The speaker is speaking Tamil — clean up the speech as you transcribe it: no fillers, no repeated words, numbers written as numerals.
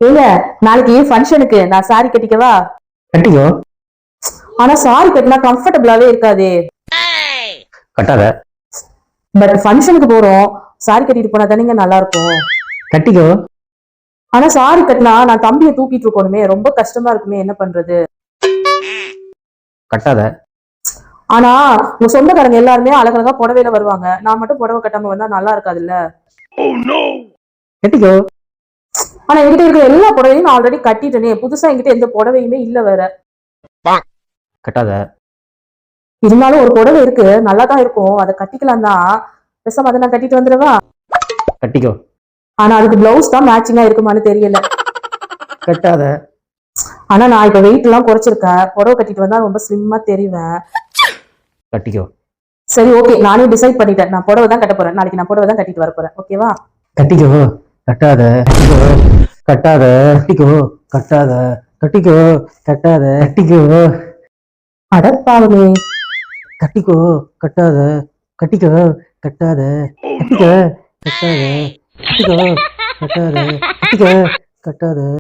ஏங்க, நாளைக்கு ஃபங்க்ஷனுக்கு நான் சாரி கட்டிக்கவா? கட்டிக்கோ. ஆனா சாரி கட்டினா கம்ஃபர்டபுளாவே இருக்காதே. கட்டாத. பட் ஃபங்க்ஷனுக்கு போறோம், சாரி கட்டிட்டு போனா தானேங்க நல்லா இருக்கும். கட்டிக்கோ. ஆனா சாரி கட்டினா நான் தம்பியை தூக்கிட்டு இருக்கணுமே, ரொம்ப கஷ்டமா இருக்குமே, என்ன பண்றது? கட்டாத. ஆனா உங்க சொந்தக்காரங்க எல்லாருமே அழகழகா புடவையில வருவாங்க, நான் மட்டும் புடவை கட்டாம வந்தா நல்லா இருக்காதுல்ல. கட்டிக்கோ. ஆனா என்கிட்ட இருக்கிற எல்லா புடவையும் நான் ஆல்ரெடி கட்டிட்டேனே, புதுசா என்கிட்ட எந்த புடவையுமே இல்ல வேற. கட்டாத. இருந்தாலும் ஒரு புடவை இருக்கு, நல்லா தான் இருக்கும், அதை கட்டிக்கலாம் தான். பேசாம அதை நான் கட்டிட்டு வந்துடவா? கட்டிக்கோ. ஆனா அதுக்கு பிளவுஸ் தான் மேட்சிங்கா இருக்குமான்னு தெரியல. கட்டாத. ஆனா நான் இப்ப வெயிட் எல்லாம் குறைச்சிருக்கேன், புடவை கட்டிட்டு வந்தா ரொம்ப ஸ்லிம்மா தெரிவேன். கட்டிக்கோ. சரி, ஓகே, நானே டிசைட் பண்ணிட்டேன், நான் புடவை தான் கட்ட போறேன். நாளைக்கு நான் புடவை தான் கட்டிட்டு வர போறேன், ஓகேவா? கட்டிக்கோ. கட்டாத. கட்டாத. கட்டிக்கோ. கட்டாத. கட்டிக்கோ. கட்டாத. கட்டிக்கோ. அடப்பாவமே. கட்டிக்கோ. கட்டாத. கட்டிக்கோ. கட்டாத. கட்டிக்கோ. கட்டாத. கட்டிக்கோ. கட்டாத. கட்டிக்கோ. கட்டாத.